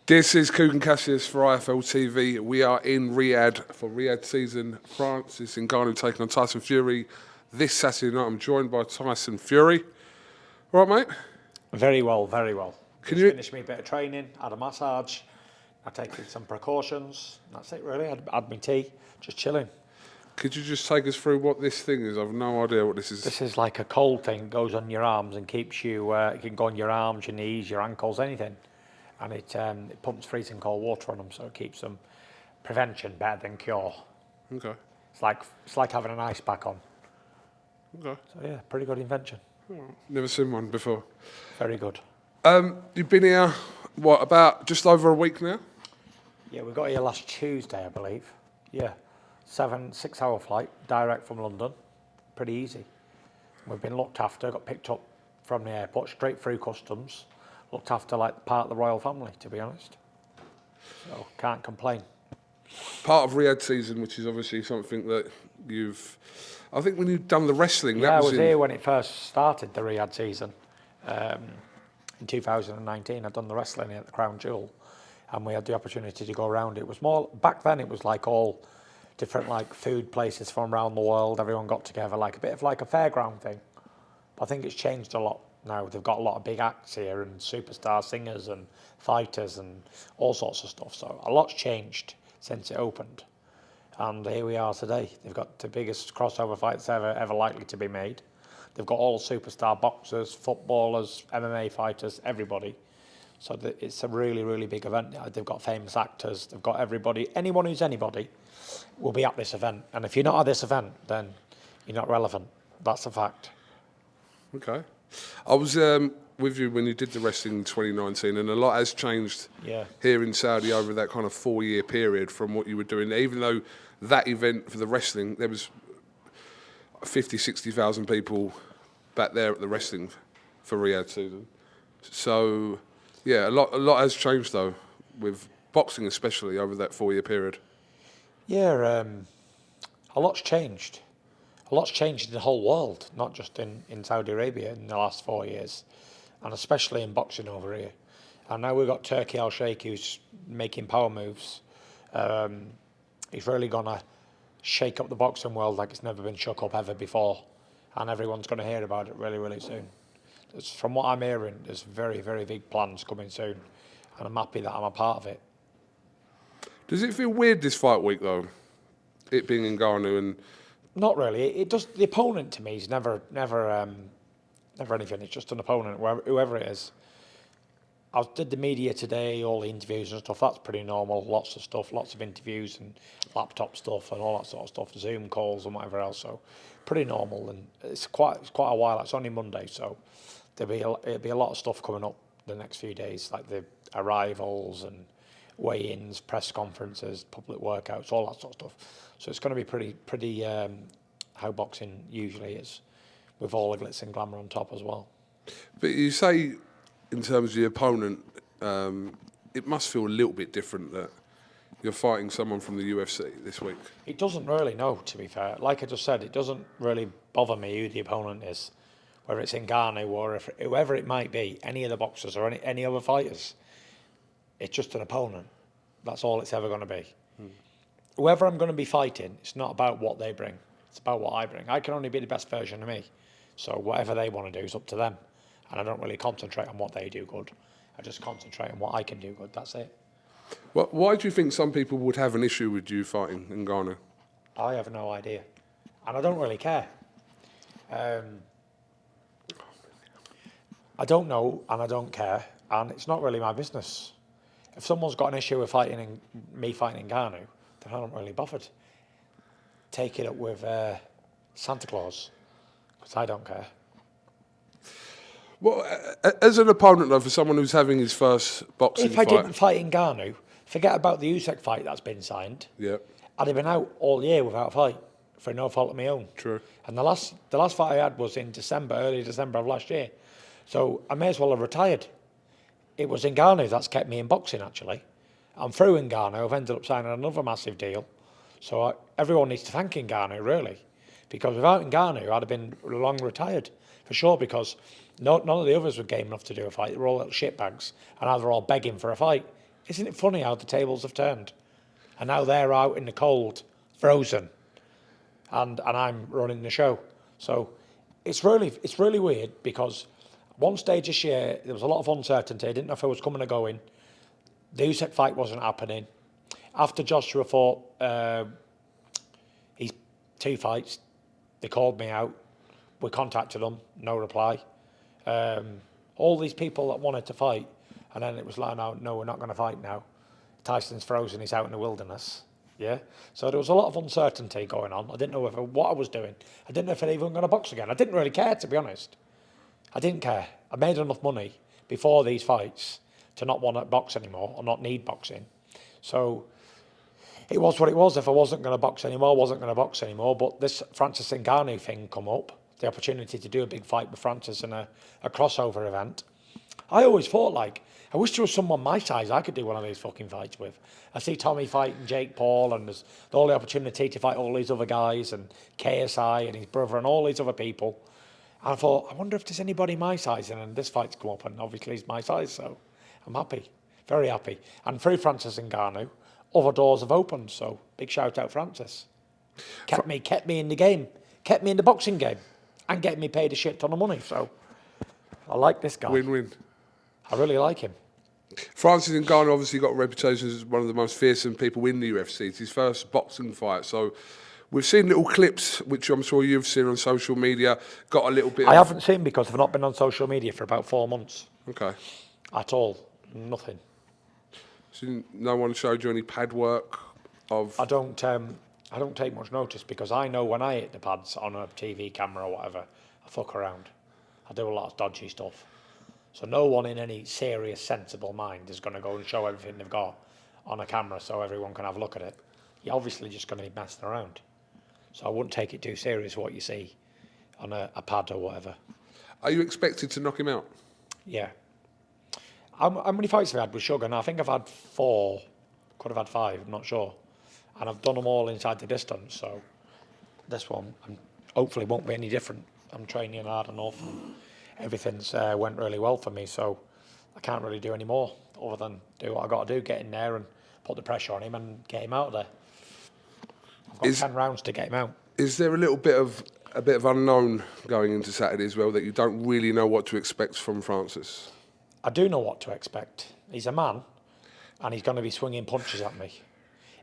This is Kugan Cassius for IFL TV. We are in Riyadh for Riyadh season. France is in Ngannou taking on Tyson Fury this Saturday night. I'm joined by Tyson Fury. All right, mate? Very well, very well. Can Just you finished me a bit of training, had a massage, I taken some precautions. That's it really. Had my tea, just chilling. Could you just take us through what this thing is? I've no idea what this is. This is like a cold thing. It goes on your arms and keeps you. It can go on your arms, your knees, your ankles, anything. And it pumps freezing cold water on them, so it keeps them prevention better than cure. Okay. It's like having an ice pack on. Okay. So yeah, pretty good invention. Never seen one before. Very good. You've been here, what, about just over a week now? Yeah, we got here last Tuesday, I believe. Yeah, 6-hour flight, direct from London. Pretty easy. We've been looked after, got picked up from the airport, straight through customs. Looked after like part of the royal family, to be honest. So, can't complain. Part of Riyadh season, which is obviously something that you've... I think when you've done the wrestling... Yeah, I was here when it first started, the Riyadh season. In 2019, I'd done the wrestling at the Crown Jewel, and we had the opportunity to go around. It was more... Back then, it was like all different like food places from around the world. Everyone got together, like a bit of like a fairground thing. But I think it's changed a lot now. They've got a lot of big acts here and superstar singers and fighters and all sorts of stuff. So a lot's changed since it opened. And here we are today. They've got the biggest crossover fights ever likely to be made. They've got all superstar boxers, footballers, MMA fighters, everybody. So it's a really, really big event. They've got famous actors. They've got everybody. Anyone who's anybody will be at this event. And if you're not at this event, then you're not relevant. That's a fact. Okay. I was with you when you did the wrestling in 2019, and a lot has changed here in Saudi over that kind of 4-year period from what you were doing. Even though that event for the wrestling, there was 50, 60,000 people back there at the wrestling for Riyadh season. So, yeah, a lot has changed though, with boxing especially over that 4-year period. Yeah, a lot's changed. A lot's changed in the whole world, not just in Saudi Arabia in the last 4 years, and especially in boxing over here. And now we've got Turki Al-Sheikh who's making power moves. He's really going to shake up the boxing world like it's never been shook up ever before. And everyone's going to hear about it really, really soon. From what I'm hearing, there's very, very big plans coming soon. And I'm happy that I'm a part of it. Does it feel weird this fight week though? It being in Ngannou and... Not really. It does. The opponent to me is never anything. It's just an opponent, whoever it is. I did the media today, all the interviews and stuff. That's pretty normal. Lots of stuff, lots of interviews and laptop stuff and all that sort of stuff, Zoom calls and whatever else. So pretty normal. And it's quite a while. It's only Monday, so it'll be a lot of stuff coming up the next few days, like the arrivals and weigh-ins, press conferences, public workouts, all that sort of stuff. So it's going to be pretty how boxing usually is, with all the glitz and glamour on top as well. But you say, in terms of your opponent, it must feel a little bit different that you're fighting someone from the UFC this week. It doesn't really, no, to be fair. Like I just said, it doesn't really bother me who the opponent is, whether it's Ngannou or whoever it might be, any of the boxers or any other fighters. It's just an opponent. That's all it's ever going to be. Whoever I'm going to be fighting, it's not about what they bring. It's about what I bring. I can only be the best version of me. So whatever they want to do is up to them. And I don't really concentrate on what they do good. I just concentrate on what I can do good. That's it. Well, why do you think some people would have an issue with you fighting Ngannou? I have no idea. And I don't really care. I don't know and I don't care. And it's not really my business. If someone's got an issue with me fighting Ngannou, then I'm not really bothered. Take it up with Santa Claus, because I don't care. Well, as an opponent, though, for someone who's having his first boxing fight... If I didn't fight Ngannou, forget about the Usyk fight that's been signed. Yeah. I'd have been out all year without a fight, for no fault of my own. True. And the last fight I had was in early December of last year. So I may as well have retired. It was Ngannou that's kept me in boxing, actually. And through Ngannou, I've ended up signing another massive deal. So everyone needs to thank Ngannou, really. Because without Ngannou, I'd have been long retired, for sure, because none of the others were game enough to do a fight. They were all little shitbags, and now they're all begging for a fight. Isn't it funny how the tables have turned? And now they're out in the cold, frozen, and I'm running the show. So it's really weird because at one stage this year there was a lot of uncertainty. I didn't know if I was coming or going. The Usyk fight wasn't happening. After Joshua fought his 2 fights, they called me out. We contacted them, no reply. All these people that wanted to fight, and then it was like, no, we're not going to fight now. Tyson's frozen, he's out in the wilderness. Yeah? So there was a lot of uncertainty going on. I didn't know what I was doing. I didn't know if I'd even going to box again. I didn't really care, to be honest. I didn't care. I made enough money before these fights to not want to box anymore or not need boxing. So it was what it was. If I wasn't going to box anymore, I wasn't going to box anymore. But this Francis Ngannou thing come up, the opportunity to do a big fight with Francis in a crossover event. I always thought, I wish there was someone my size I could do one of these fucking fights with. I see Tommy fighting Jake Paul, and there's all the opportunity to fight all these other guys, and KSI and his brother and all these other people. And I thought, I wonder if there's anybody my size, and then this fight's come up, and obviously he's my size, so I'm happy, very happy. And through Francis Ngannou, other doors have opened, so big shout out Francis. Kept me in the game, kept me in the boxing game, and getting me paid a shit ton of money, so I like this guy. Win-win. I really like him. Francis Ngannou obviously got a reputation as one of the most fearsome people in the UFC. It's his first boxing fight, so we've seen little clips, which I'm sure you've seen on social media, got a little bit... I haven't seen because I've not been on social media for about 4 months. Okay. At all. Nothing. So no one showed you any pad work of... I don't take much notice because I know when I hit the pads on a TV camera or whatever, I fuck around. I do a lot of dodgy stuff. So no one in any serious, sensible mind is going to go and show everything they've got on a camera so everyone can have a look at it. You're obviously just going to be messing around. So I wouldn't take it too serious what you see on a pad or whatever. Are you expected to knock him out? Yeah. How many fights have I had with Sugar? Now, I think I've had 4. Could have had 5, I'm not sure. And I've done them all inside the distance, so this one hopefully won't be any different. I'm training hard enough. Everything's went really well for me, so I can't really do any more other than do what I got to do, get in there and put the pressure on him and get him out of there. I've got 10 rounds to get him out. Is there a little bit of unknown going into Saturday as well, that you don't really know what to expect from Francis? I do know what to expect. He's a man, and he's going to be swinging punches at me.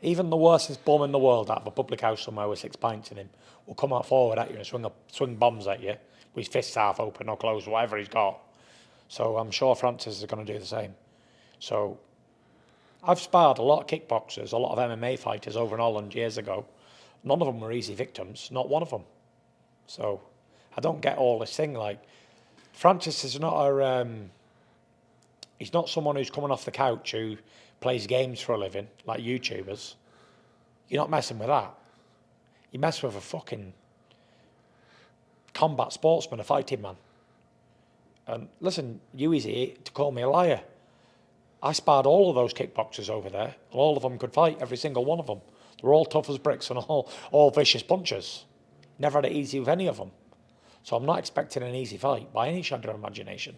Even the worstest bum in the world out of a public house somewhere with 6 pints in him will come out forward at you and swing bombs at you with his fists half open or closed, whatever he's got. So I'm sure Francis is going to do the same. So I've sparred a lot of kickboxers, a lot of MMA fighters over in Holland years ago. None of them were easy victims, not one of them. So I don't get all this thing Francis is not he's not someone who's coming off the couch who plays games for a living, like YouTubers. You're not messing with that. You mess with a fucking combat sportsman, a fighting man. And listen, you easy to call me a liar. I sparred all of those kickboxers over there, and all of them could fight, every single one of them. They were all tough as bricks and all vicious punchers. Never had it easy with any of them. So I'm not expecting an easy fight by any shadow of imagination.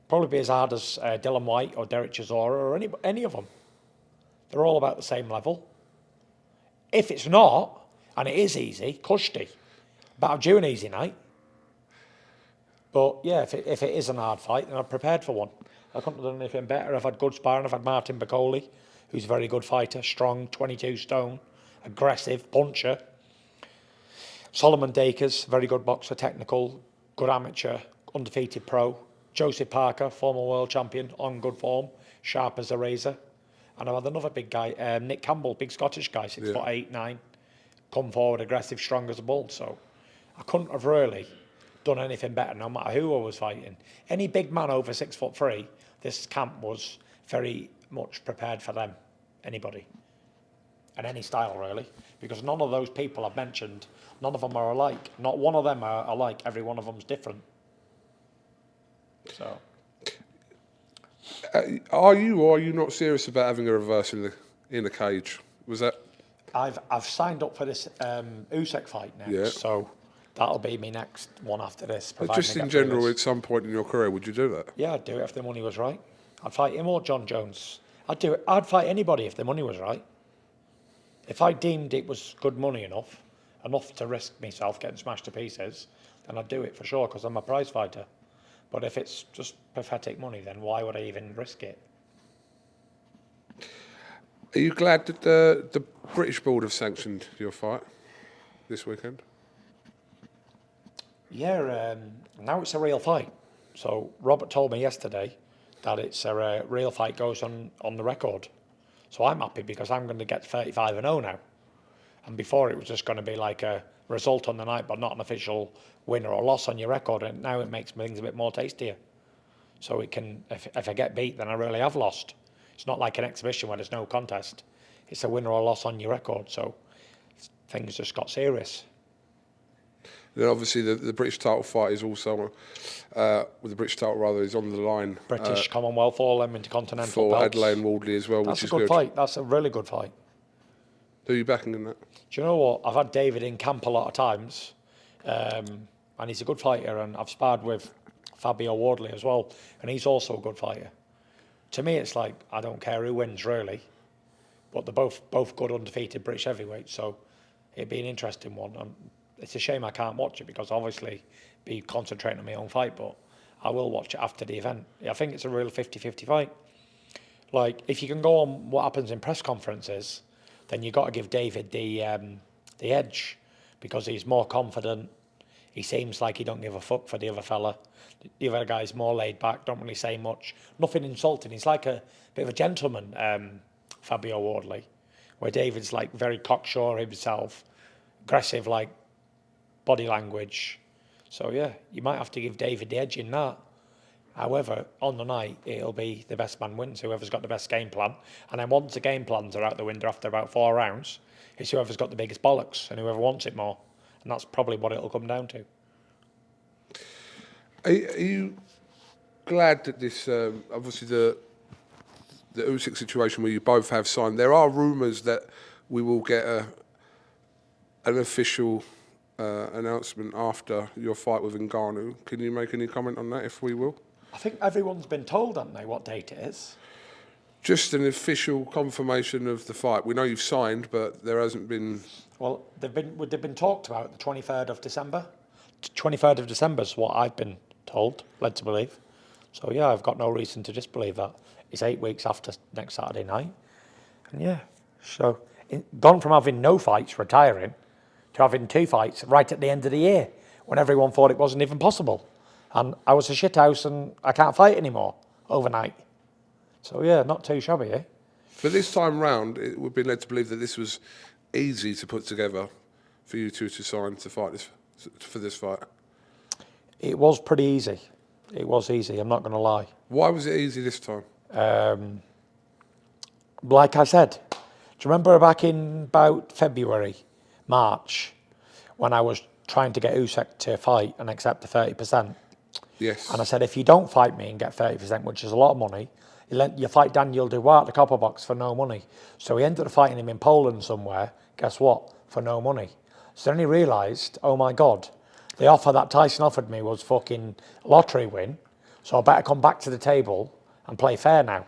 Probably be as hard as Dylan White or Derek Chisora or any of them. They're all about the same level. If it's not, and it is easy, cushy, but I'm due an easy night. But yeah, if it is an hard fight, then I'm prepared for one. I couldn't have done anything better. I've had good sparring. I've had Martin Bacoli, who's a very good fighter, strong, 22 stone, aggressive, puncher. Solomon Dakers, very good boxer, technical, good amateur, undefeated pro. Joseph Parker, former world champion, on good form, sharp as a razor. And I've had another big guy, Nick Campbell, big Scottish guy, 6'8", 9, come forward, aggressive, strong as a bull. So I couldn't have really done anything better, no matter who I was fighting. Any big man over 6'3", this camp was very much prepared for them, anybody. And any style, really. Because none of those people I've mentioned, none of them are alike. Not one of them are alike. Every one of them's different. So, are you or are you not serious about having a reverse in the cage? Was that? I've signed up for this Usyk fight next, Yeah. So that'll be my next one after this. But just in general, at some point in your career, would you do that? Yeah, I'd do it if the money was right. I'd fight him or John Jones. I'd do it. I'd fight anybody if the money was right. If I deemed it was good money enough to risk myself getting smashed to pieces, then I'd do it for sure because I'm a prize fighter. But if it's just pathetic money, then why would I even risk it? Are you glad that the British board have sanctioned your fight this weekend? Yeah, now it's a real fight. So Robert told me yesterday that it's a real fight goes on the record. So I'm happy because I'm going to get 35-0 now. And before it was just going to be like a result on the night, but not an official win or loss on your record. And now it makes things a bit more tastier. So it can, if I get beat, then I really have lost. It's not like an exhibition where there's no contest. It's a win or a loss on your record. So things just got serious. Then obviously the British title fight is also, with the British title rather, is on the line. British Commonwealth, all them intercontinental for belts. Adelaide and Wardley as well, That's which is a good good. fight. That's a really good fight. Who are you backing in that? Do you know what? I've had David in camp a lot of times, and he's a good fighter, and I've sparred with Fabio Wardley as well, and he's also a good fighter. To me, it's like, I don't care who wins, really, but they're both good undefeated British heavyweights, so it'd be an interesting one. It's a shame I can't watch it because obviously be concentrating on my own fight, but I will watch it after the event. I think it's a real 50-50 fight. Like, if you can go on what happens in press conferences, then you've got to give David the edge because he's more confident. He seems like he don't give a fuck for the other fella. The other guy's more laid back, don't really say much. Nothing insulting. He's like a bit of a gentleman, Fabio Wardley, where David's like very cocksure himself, aggressive like body language. So yeah, you might have to give David the edge in that. However, on the night, it'll be the best man wins, whoever's got the best game plan. And then once the game plans are out the window after about 4 rounds, it's whoever's got the biggest bollocks and whoever wants it more. And that's probably what it'll come down to. Are you glad that this, obviously the Usyk situation where you both have signed, there are rumours that we will get an official announcement after your fight with Ngannou. Can you make any comment on that, if we will? I think everyone's been told, haven't they, what date it is? Just an official confirmation of the fight. We know you've signed, but there hasn't been... Well, they've been talked about the 23rd of December. 23rd of December is what I've been told, led to believe. So yeah, I've got no reason to disbelieve that. It's 8 weeks after next Saturday night. And yeah, so gone from having no fights, retiring, to having 2 fights right at the end of the year when everyone thought it wasn't even possible. And I was a shithouse and I can't fight anymore overnight. So yeah, not too shabby, eh? But this time round, it would be led to believe that this was easy to put together for you two to sign to fight for this fight. It was pretty easy. It was easy, I'm not going to lie. Why was it easy this time? Like I said, do you remember back in about February, March, when I was trying to get Usyk to fight and accept the 30%? Yes. And I said, if you don't fight me and get 30%, which is a lot of money, you fight Daniel Dubois at the Copper Box for no money. So he ended up fighting him in Poland somewhere, guess what, for no money. So then he realised, oh my God, the offer that Tyson offered me was fucking lottery win, so I better come back to the table and play fair now.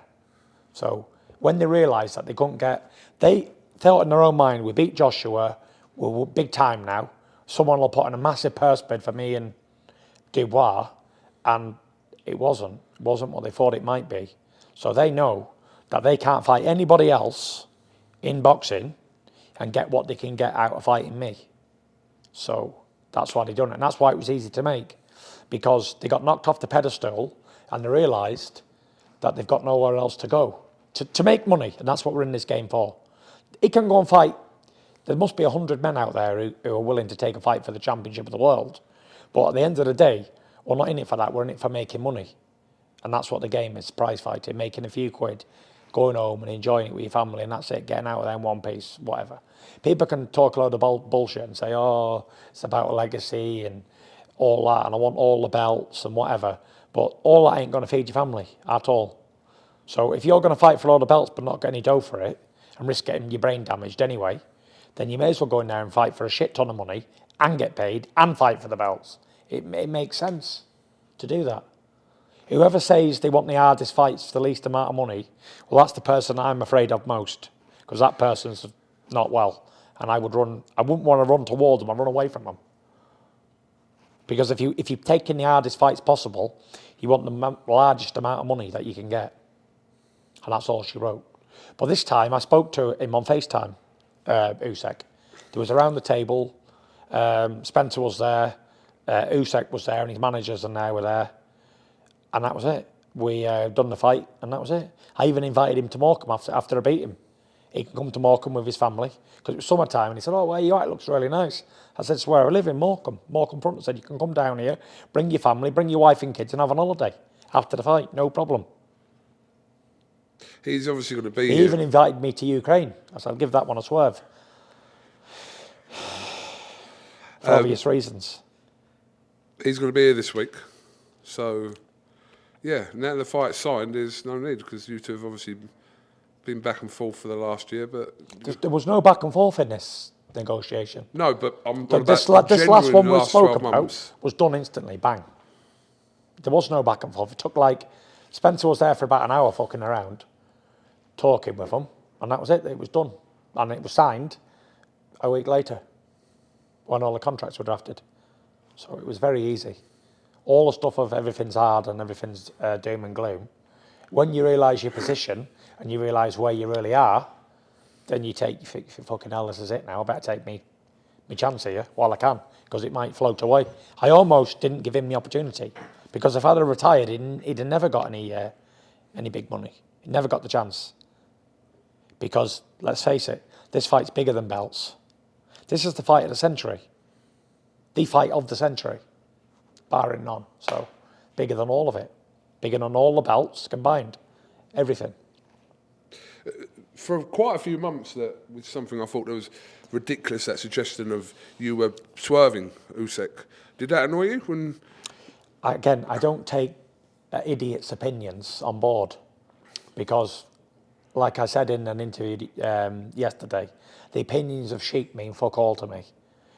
So when they realised that they couldn't get, they thought in their own mind, we beat Joshua, we're big time now, someone will put in a massive purse bid for me and Dubois, and it wasn't what they thought it might be. So they know that they can't fight anybody else in boxing and get what they can get out of fighting me. So that's why they done it. And that's why it was easy to make, because they got knocked off the pedestal and they realised that they've got nowhere else to go to make money. And that's what we're in this game for. He can go and fight. There must be 100 men out there who are willing to take a fight for the championship of the world. But at the end of the day, we're not in it for that. We're in it for making money. And that's what the game is, prize fighting, making a few quid, going home and enjoying it with your family, and that's it, getting out of there in one piece, whatever. People can talk a load of bullshit and say, oh, it's about a legacy and all that, and I want all the belts and whatever. But all that ain't going to feed your family at all. So if you're going to fight for all the belts but not get any dough for it and risk getting your brain damaged anyway, then you may as well go in there and fight for a shit ton of money and get paid and fight for the belts. It makes sense to do that. Whoever says they want the hardest fights for the least amount of money, well, that's the person I'm afraid of most, because that person's not well. And I wouldn't want to run towards them, I'd run away from them. Because if you're taking the hardest fights possible, you want the largest amount of money that you can get. And that's all she wrote. But this time, I spoke to him on FaceTime, Usyk. He was around the table, Spencer was there, Usyk was there, and his managers and they were there. And that was it. We done the fight, and that was it. I even invited him to Morecambe after I beat him. He can come to Morecambe with his family, because it was summertime, and he said, oh, where are you at? It looks really nice. I said, it's where I live, in Morecambe. Morecambe Front. I said, you can come down here, bring your family, bring your wife and kids, and have an holiday after the fight, no problem. He's obviously going to be He here. even invited me to Ukraine. I said, I'll give that one a swerve. For obvious reasons. He's going to be here this week. So, yeah, now the fight's signed, there's no need, because you two have obviously been back and forth for the last year. But There was no back and forth in this negotiation. no, but This last one we spoke about was done instantly, bang. There was no back and forth. It took Spencer was there for about an hour fucking around, talking with them, and that was it. It was done. And it was signed a week later, when all the contracts were drafted. So it was very easy. All the stuff of everything's hard and everything's doom and gloom. When you realise your position and you realise where you really are, then you think, fucking hell, this is it now. I better take me chance here while I can, because it might float away. I almost didn't give him the opportunity, because if I'd have retired, he'd have never got any big money. He never got the chance. Because, let's face it, this fight's bigger than belts. This is the fight of the century. The fight of the century, barring none. So, bigger than all of it. Bigger than all the belts combined. Everything. For quite a few months, that was something I thought that was ridiculous, that suggestion of you were swerving Usyk. Did that annoy you? When Again, I don't take idiots' opinions on board, because, like I said in an interview yesterday, the opinions of sheep mean fuck all to me.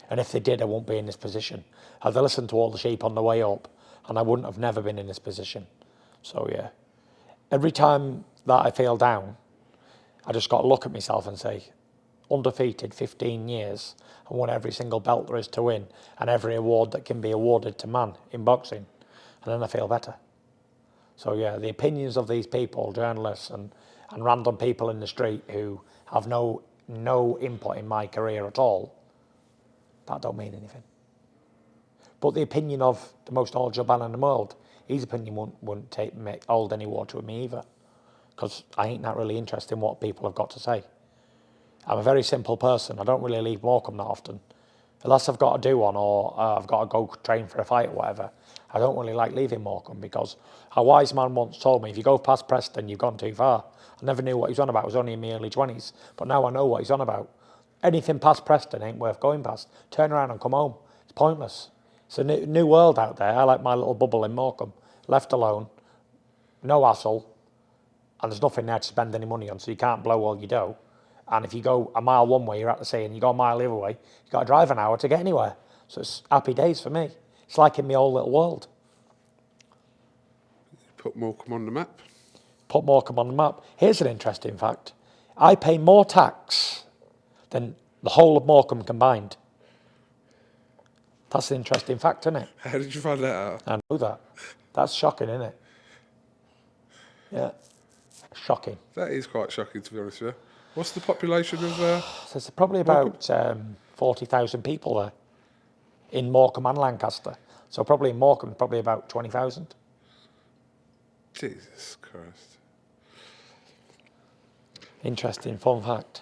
And if they did, I wouldn't be in this position. I'd have listened to all the sheep on the way up, and I wouldn't have never been in this position. So, yeah. Every time that I feel down, I just got to look at myself and say, undefeated 15 years, and won every single belt there is to win, and every award that can be awarded to man in boxing. And then I feel better. So, yeah, the opinions of these people, journalists and random people in the street who have no input in my career at all, that don't mean anything. But the opinion of the most knowledgeable man in the world, his opinion wouldn't hold any water with me either, because I ain't that really interested in what people have got to say. I'm a very simple person. I don't really leave Morecambe that often. Unless I've got to do one, or I've got to go train for a fight or whatever, I don't really like leaving Morecambe, because a wise man once told me, if you go past Preston, you've gone too far. I never knew what he was on about. I was only in my early 20s. But now I know what he's on about. Anything past Preston ain't worth going past. Turn around and come home. It's pointless. It's a new world out there. I like my little bubble in Morecambe. Left alone, no hassle, and there's nothing there to spend any money on, so you can't blow all your dough. And if you go a mile one way, you're at the sea, and you go a mile the other way, you've got to drive an hour to get anywhere. So it's happy days for me. It's like in my old little world. put Morecambe on the map? Put Morecambe on the map. Here's an interesting fact. I pay more tax than the whole of Morecambe combined. That's an interesting fact, isn't it? How did you find that out? I know that. That's shocking, isn't it? Yeah. Shocking. That is quite shocking, to be honest with you. What's the population of... So there's probably about 40,000 people there in Morecambe and Lancaster. So probably in Morecambe, probably about 20,000. Jesus Christ. Interesting fun fact.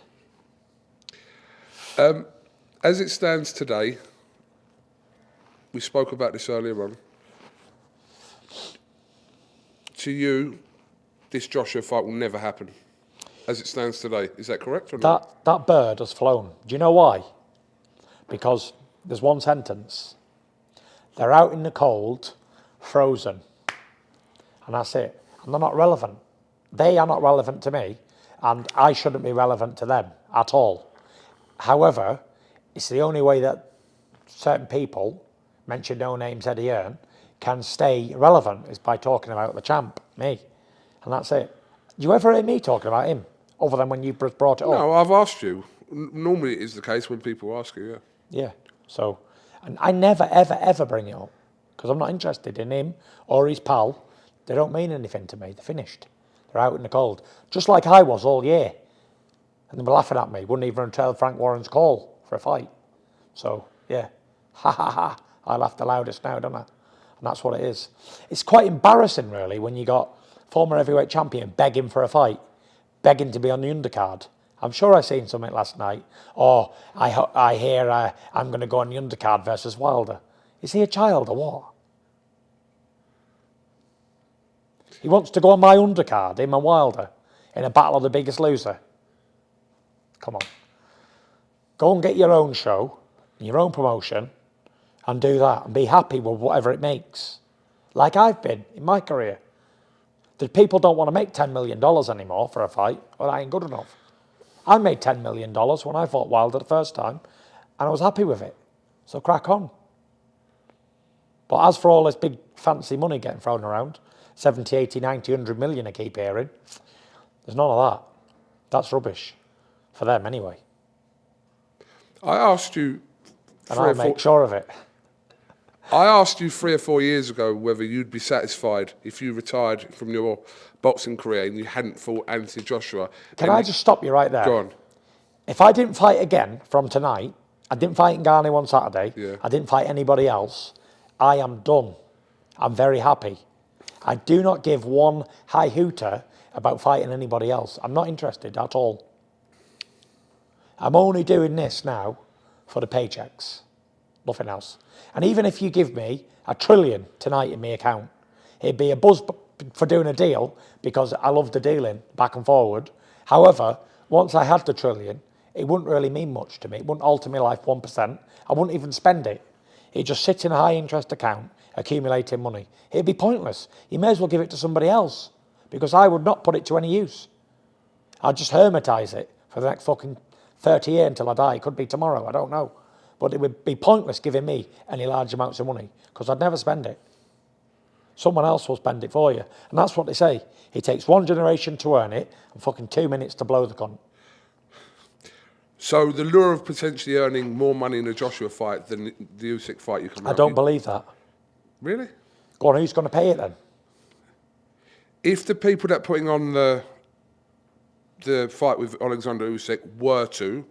As it stands today, we spoke about this earlier on. To you, this Joshua fight will never happen. As it stands today, is that correct or not? That bird has flown. Do you know why? Because there's one sentence. They're out in the cold, frozen. And that's it. And they're not relevant. They are not relevant to me, and I shouldn't be relevant to them at all. However, it's the only way that certain people, mention no names, Hearn, can stay relevant is by talking about the champ, me. And that's it. Do you ever hear me talking about him, other than when you brought it up? No, I've asked you. Normally it is the case when people ask you, yeah. Yeah. So, and I never, ever, ever bring it up, because I'm not interested in him or his pal. They don't mean anything to me. They're finished. They're out in the cold. Just like I was all year. And they were laughing at me. Wouldn't even return Frank Warren's call for a fight. So, yeah. Ha ha ha. I laugh the loudest now, don't I? And that's what it is. It's quite embarrassing, really, when you got former heavyweight champion begging for a fight, begging to be on the undercard. I'm sure I seen something last night. Oh, I hear I'm going to go on the undercard versus Wilder. Is he a child or what? He wants to go on my undercard, him and Wilder, in a battle of the biggest loser. Come on. Go and get your own show, your own promotion, and do that, and be happy with whatever it makes. Like I've been in my career. The people don't want to make $10 million anymore for a fight. Well, that ain't good enough. I made $10 million when I fought Wilder the first time, and I was happy with it. So crack on. But as for all this big fancy money getting thrown around, 70, 80, 90, 100 million I keep hearing, there's none of that. That's rubbish. For them anyway. I asked you... And I'll make sure of it. I asked you 3 or 4 years ago whether you'd be satisfied if you retired from your boxing career and you hadn't fought Anthony Joshua. Can I just stop you right there? Go on. If I didn't fight again from tonight, I didn't fight Ngannou on Saturday, Yeah. I didn't fight anybody else, I am done. I'm very happy. I do not give one high hooter about fighting anybody else. I'm not interested at all. I'm only doing this now for the paychecks. Nothing else. And even if you give me $1 trillion tonight in my account, it'd be a buzz for doing a deal because I love the dealing back and forward. However, once I had the $1 trillion, it wouldn't really mean much to me. It wouldn't alter my life 1%. I wouldn't even spend it. It'd just sit in a high interest account, accumulating money. It'd be pointless. You may as well give it to somebody else because I would not put it to any use. I'd just hermetize it for the next fucking 30 years until I die. It could be tomorrow, I don't know. But it would be pointless giving me any large amounts of money because I'd never spend it. Someone else will spend it for you. And that's what they say. It takes 1 generation to earn it and fucking 2 minutes to blow the cunt. So the lure of potentially earning more money in a Joshua fight than the Usyk fight you come out. I don't believe that. Really? Go on, who's going to pay it then? If the people that are putting on the fight with Alexander Usyk were to,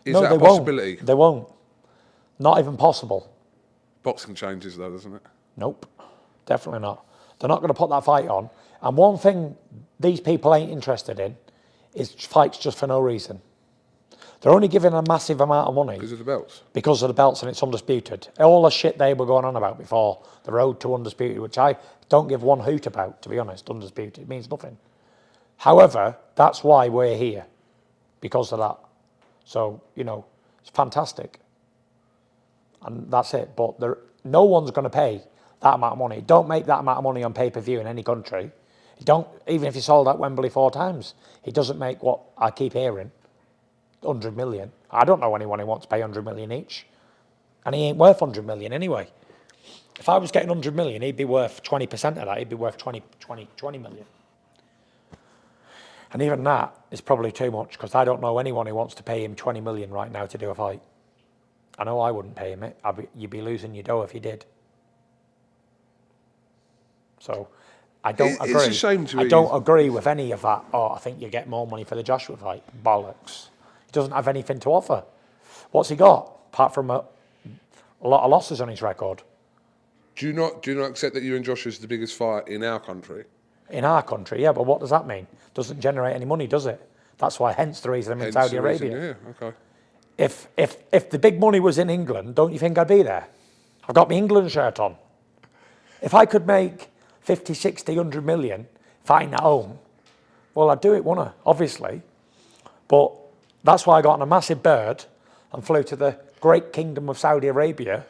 is that a possibility? They won't. Not even possible. Boxing changes though, doesn't it? Nope, definitely not. They're not going to put that fight on. And one thing these people ain't interested in is fights just for no reason. They're only giving a massive amount of money. Because of the belts? Because of the belts, and it's undisputed. All the shit they were going on about before, the road to undisputed, which I don't give one hoot about, to be honest, undisputed. It means nothing. However, that's why we're here, because of that. So, you know, it's fantastic. And that's it. But no one's going to pay that amount of money. Don't make that amount of money on pay-per-view in any country. Even if you sold out Wembley 4 times, it doesn't make what I keep hearing, 100 million. I don't know anyone who wants to pay 100 million each. And he ain't worth 100 million anyway. If I was getting 100 million, he'd be worth 20% of that. He'd be worth 20 million. And even that is probably too much because I don't know anyone who wants to pay him 20 million right now to do a fight. I know I wouldn't pay him it. You'd be losing your dough if you did. So I don't agree. It's a shame to I don't agree with any of that. Oh, I think you get more money for the Joshua fight. Bollocks. He doesn't have anything to offer. What's he got apart from a lot of losses on his record? Do you not accept that you and Joshua's the biggest fight in our country? In our country, yeah, but what does that mean? Doesn't generate any money, does it? That's why, hence the reason I'm in Saudi Arabia. Yeah, okay. If the big money was in England, don't you think I'd be there? I've got my England shirt on. If I could make 50, 60, 100 million fighting at home, well, I'd do it, wouldn't I? Obviously. But that's why I got on a massive bird and flew to the great kingdom of Saudi Arabia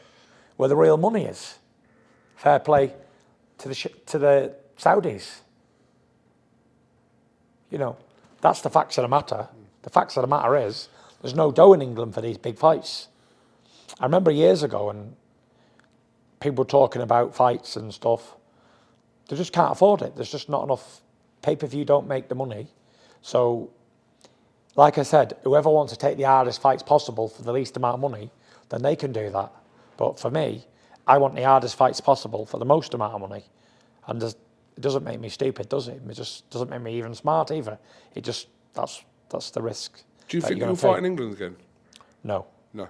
where the real money is. Fair play to the Saudis. You know, that's the facts of the matter. The facts of the matter is there's no dough in England for these big fights. I remember years ago, and people talking about fights and stuff, they just can't afford it. There's just not enough. Pay-per-view don't make the money. So, like I said, whoever wants to take the hardest fights possible for the least amount of money, then they can do that. But for me, I want the hardest fights possible for the most amount of money. And it doesn't make me stupid, does it? It just doesn't make me even smart either. It just, that's the risk. Do you think you'll fight in England again? No. No.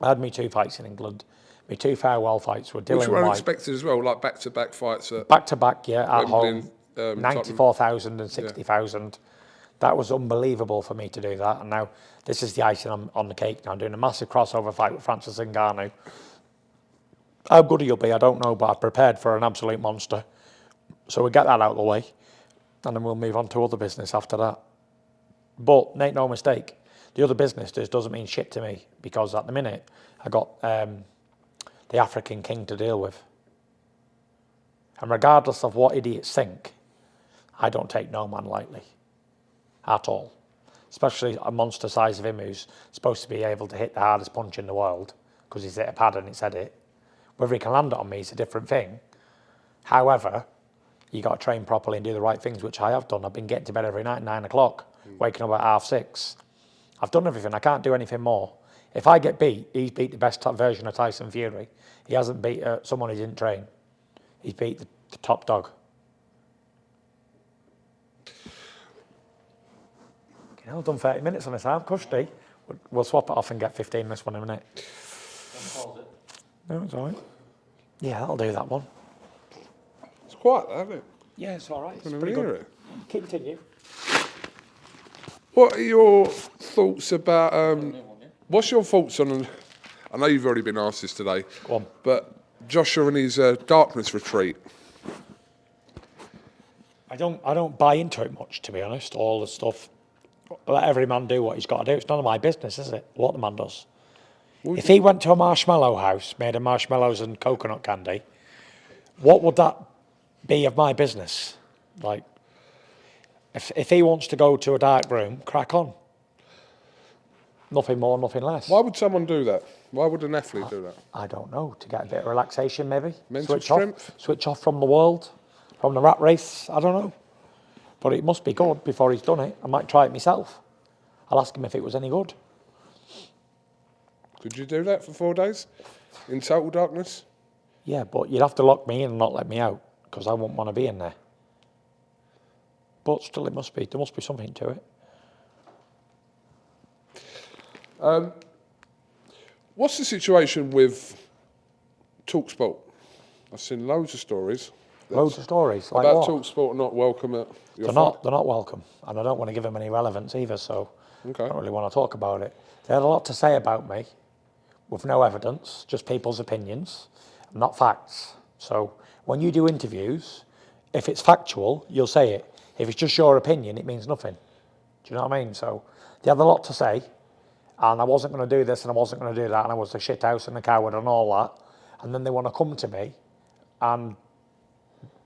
I had me 2 fights in England. My 2 farewell fights were Dylan Which were White. unexpected as well, like back-to-back fights at Back-to-back, yeah, at Wembley, home. 94,000 and 60,000. That was unbelievable for me to do that. And now this is the icing on the cake now. I'm doing a massive crossover fight with Francis Ngannou. How good he'll be, I don't know, but I've prepared for an absolute monster. So we'll get that out of the way, and then we'll move on to other business after that. But make no mistake, the other business doesn't mean shit to me, because at the minute, I got the African king to deal with. And regardless of what idiots think, I don't take no man lightly. At all. Especially a monster size of him who's supposed to be able to hit the hardest punch in the world, because he's hit a pad and it's hit it. Whether he can land it on me is a different thing. However, you got to train properly and do the right things, which I have done. I've been getting to bed every night at 9 o'clock, waking up at 6:30. I've done everything. I can't do anything more. If I get beat, he's beat the best version of Tyson Fury. He hasn't beat someone he didn't train. He's beat the top dog. I've done 30 minutes on this arm, cushy. We'll swap it off and get 15 this one in a minute. No, it's all right. Yeah, that'll do that one. It's quiet, isn't it? Yeah, it's all right. It's I pretty hear good. it. Continue. What are your thoughts about... what's your thoughts on... I know you've already been asked this today. Go on. But Joshua and his darkness retreat. I don't buy into it much, to be honest. All the stuff. Let every man do what he's got to do. It's none of my business, is it? What the man does. If he went to a marshmallow house made of marshmallows and coconut candy, what would that be of my business? Like, if he wants to go to a dark room, crack on. Nothing more, nothing less. Why would someone do that? Why would an athlete do that? I don't know. To get a bit of relaxation, maybe. Mental strength? Switch off from the world, from the rat race. I don't know. But it must be good before he's done it. I might try it myself. I'll ask him if it was any good. Could you do that for 4 days? In total darkness? Yeah, but you'd have to lock me in and not let me out, because I wouldn't want to be in there. But still, there must be something to it. What's the situation with TalkSport? I've seen loads of stories. Loads of stories. Like about what? TalkSport not welcome at your They're not welcome. And I don't want to give them any relevance either, so Okay. I don't really want to talk about it. They had a lot to say about me, with no evidence, just people's opinions, not facts. So when you do interviews, if it's factual, you'll say it. If it's just your opinion, it means nothing. Do you know what I mean? So they had a lot to say, and I wasn't going to do this and I wasn't going to do that, and I was a shithouse and a coward and all that. And then they want to come to me and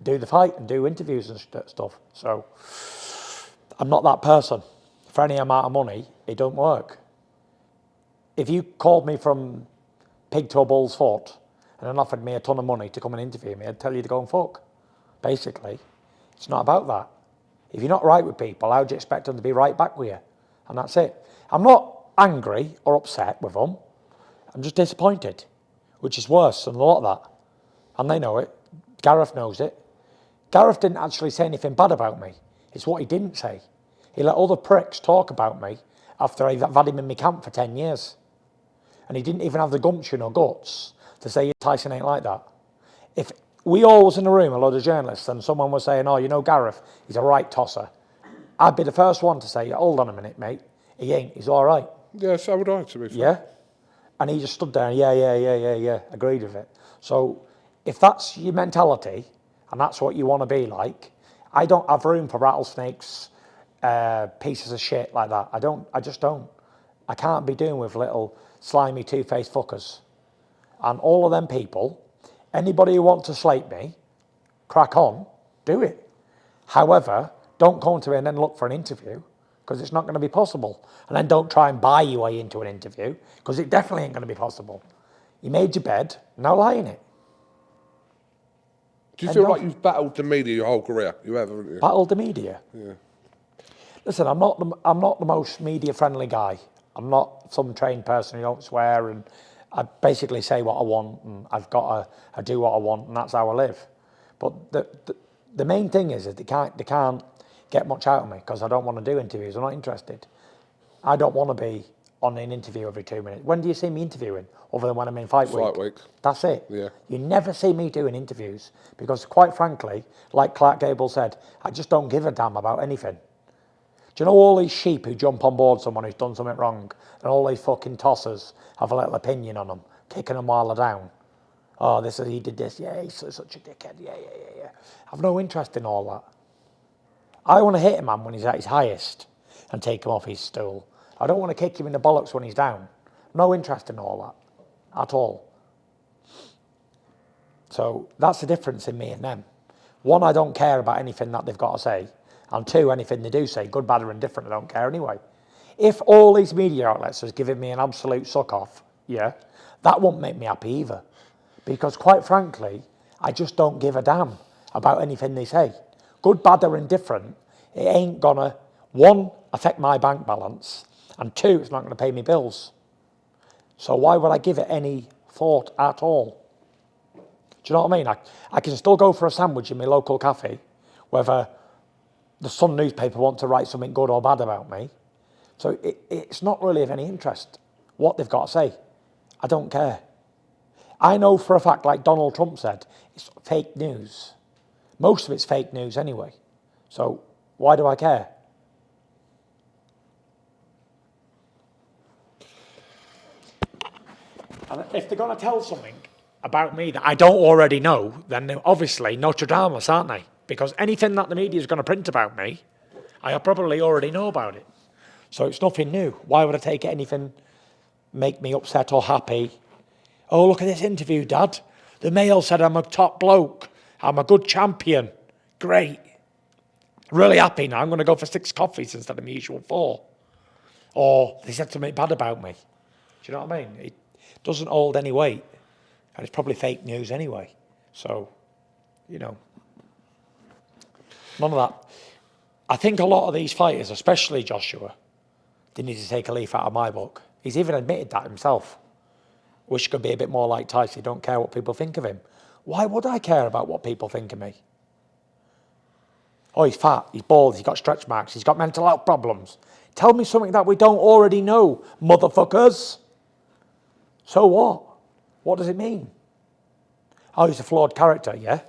do the fight and do interviews and stuff. So I'm not that person. For any amount of money, it don't work. If you called me from pig to a bull's foot and then offered me a ton of money to come and interview me, I'd tell you to go and fuck. Basically, it's not about that. If you're not right with people, how do you expect them to be right back with you? And that's it. I'm not angry or upset with them. I'm just disappointed, which is worse than a lot of that. And they know it. Gareth knows it. Gareth didn't actually say anything bad about me. It's what he didn't say. He let other pricks talk about me after I've had him in my camp for 10 years. And he didn't even have the gumption or guts to say Tyson ain't like that. If we all was in a room, a lot of journalists, and someone was saying, oh, you know Gareth, he's a right tosser, I'd be the first one to say, hold on a minute, mate, he ain't, he's all right. Yeah, so would I, to be fair. Yeah? And he just stood there and yeah, agreed with it. So if that's your mentality, and that's what you want to be like, I don't have room for rattlesnakes, pieces of shit like that. I just don't. I can't be doing with little slimy two-faced fuckers. And all of them people, anybody who wants to slate me, crack on, do it. However, don't come to me and then look for an interview, because it's not going to be possible. And then don't try and buy your way into an interview, because it definitely ain't going to be possible. You made your bed, now lie in it. Do you feel like you've battled the media your whole career? You have, haven't you? Battled the media? Yeah. Listen, I'm not the most media-friendly guy. I'm not some trained person who don't swear, and I basically say what I want, and I do what I want, and that's how I live. But the main thing is they can't get much out of me because I don't want to do interviews. I'm not interested. I don't want to be on an interview every 2 minutes. When do you see me interviewing? Other than when I'm in fight week. That's it. Yeah. You never see me doing interviews because, quite frankly, like Clark Gable said, I just don't give a damn about anything. Do you know all these sheep who jump on board someone who's done something wrong, and all these fucking tossers have a little opinion on them, kicking them while they're down? Oh, he did this. Yeah, he's such a dickhead. Yeah. I've no interest in all that. I want to hit a man when he's at his highest and take him off his stool. I don't want to kick him in the bollocks when he's down. No interest in all that at all. So that's the difference in me and them. One, I don't care about anything that they've got to say. And two, anything they do say, good, bad or indifferent, I don't care anyway. If all these media outlets was giving me an absolute suck-off, yeah, that won't make me happy either. Because quite frankly, I just don't give a damn about anything they say. Good, bad or indifferent, it ain't gonna, one, affect my bank balance, and two, it's not gonna pay me bills. So why would I give it any thought at all? Do you know what I mean? I can still go for a sandwich in my local cafe, whether the Sun newspaper want to write something good or bad about me. So it's not really of any interest what they've got to say. I don't care. I know for a fact, like Donald Trump said, it's fake news. Most of it's fake news anyway. So why do I care? And if they're going to tell something about me that I don't already know, then they're obviously Nostradamus, aren't they? Because anything that the media is going to print about me, I probably already know about it. So it's nothing new. Why would I take anything, make me upset or happy? Oh, look at this interview, Dad. The Mail said I'm a top bloke. I'm a good champion. Great. Really happy now. I'm going to go for 6 coffees instead of my usual 4. Or they said something bad about me. Do you know what I mean? It doesn't hold any weight. And it's probably fake news anyway. So, you know, none of that. I think a lot of these fighters, especially Joshua, they need to take a leaf out of my book. He's even admitted that himself. Wish he could be a bit more like Tyson. Don't care what people think of him. Why would I care about what people think of me? Oh, he's fat, he's bald, he's got stretch marks, he's got mental health problems. Tell me something that we don't already know, motherfuckers. So what? What does it mean? Oh, he's a flawed character, yeah.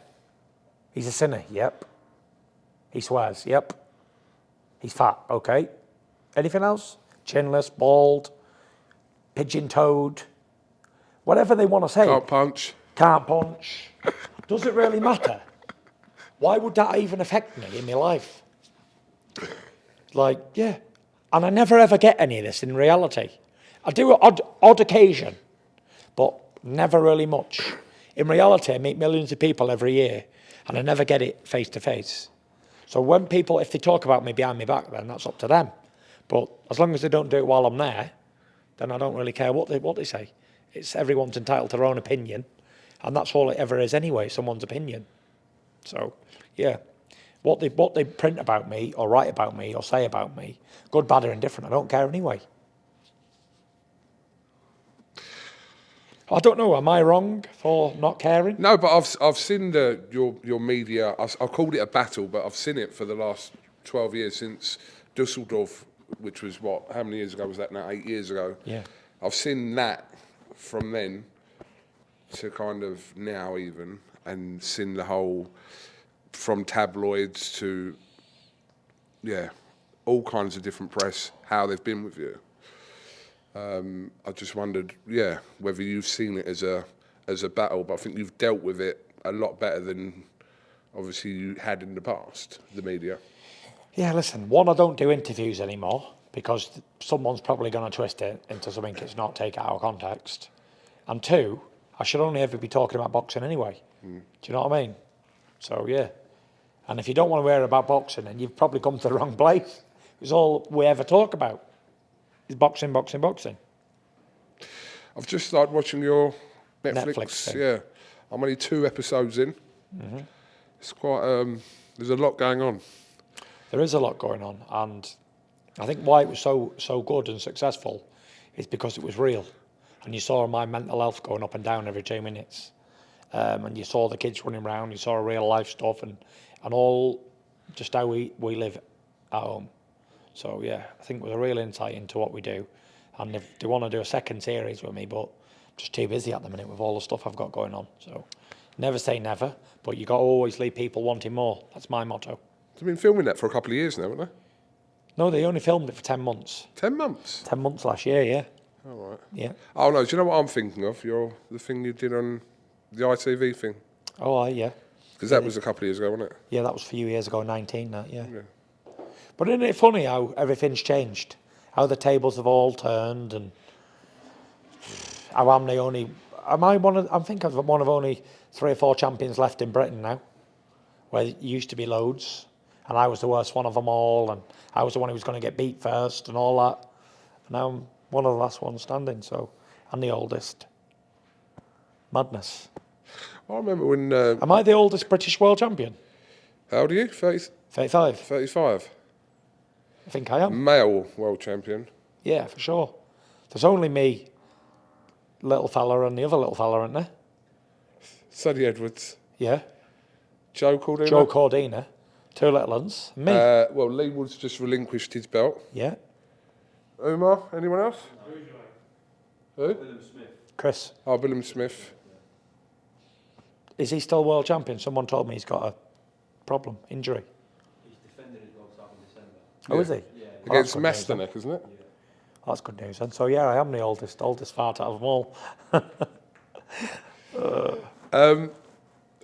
He's a sinner, yep. He swears, yep. He's fat, okay. Anything else? Chinless, bald, pigeon-toed, whatever they want to say. Can't punch. Can't punch. Does it really matter? Why would that even affect me in my life? Like, yeah. And I never ever get any of this in reality. I do an odd occasion, but never really much. In reality, I meet millions of people every year, and I never get it face to face. So when people, if they talk about me behind my back, then that's up to them. But as long as they don't do it while I'm there, then I don't really care what they say. It's everyone's entitled to their own opinion, and that's all it ever is anyway, someone's opinion. So, yeah, what they print about me or write about me or say about me, good, bad or indifferent, I don't care anyway. I don't know, am I wrong for not caring? No, but I've seen your media, I've called it a battle, but I've seen it for the last 12 years since Dusseldorf, which was how many years ago was that now? 8 years ago. Yeah. I've seen that from then to kind of now even, and seen the whole, from tabloids to, yeah, all kinds of different press, how they've been with you. I just wondered, yeah, whether you've seen it as a battle, but I think you've dealt with it a lot better than obviously you had in the past, the media. Yeah, listen, one, I don't do interviews anymore because someone's probably going to twist it into something it's not, take it out of context. And two, I should only ever be talking about boxing anyway. Do you know what I mean? So, yeah. And if you don't want to hear about boxing, then you've probably come to the wrong place. It's all we ever talk about. Is boxing, boxing, boxing. I've just started watching your Netflix thing. Yeah. I'm only 2 episodes in. It's quite. There's a lot going on. There is a lot going on, and I think why it was so good and successful is because it was real, and you saw my mental health going up and down every 2 minutes, and you saw the kids running around, you saw real life stuff, and all just how we live at home. So yeah, I think it was a real insight into what we do, and if they want to do a second series with me, but I'm just too busy at the minute with all the stuff I've got going on. So never say never, but you got to always leave people wanting more. That's my motto. They've been filming that for a couple of years now, haven't they? No, they only filmed it for 10 months. 10 months? 10 months last year, yeah. All right. Yeah. Oh, no, do you know what I'm thinking of? The thing you did on the ITV thing. Oh, yeah. Because that was a couple of years ago, wasn't it? Yeah, that was a few years ago, 19, that, yeah. But isn't it funny how everything's changed? How the tables have all turned, and how I'm one of only 3 or 4 champions left in Britain now, where it used to be loads, and I was the worst one of them all, and I was the one who was going to get beat first and all that. And now I'm one of the last ones standing, so I'm the oldest. Madness. I remember when... Am I the oldest British world champion? How old are you? 35. 35. I think I am. Male world champion. Yeah, for sure. There's only me, little fella, and the other little fella, aren't there? Sonny Edwards. Yeah. Joe Cordina. Joe Cordina. 2 little ones. Me. Well, Lee Woods just relinquished his belt. Yeah. Umar, anyone else? Who? William Smith. Chris. Oh, William Smith. Is he still world champion? Someone told me he's got a problem, injury. He's defended his world title in December. Oh, is he? Yeah. Against Oh, that's good Masterneck, isn't it? Yeah. Oh, that's good news. And so, yeah, I am the oldest fart out of them all.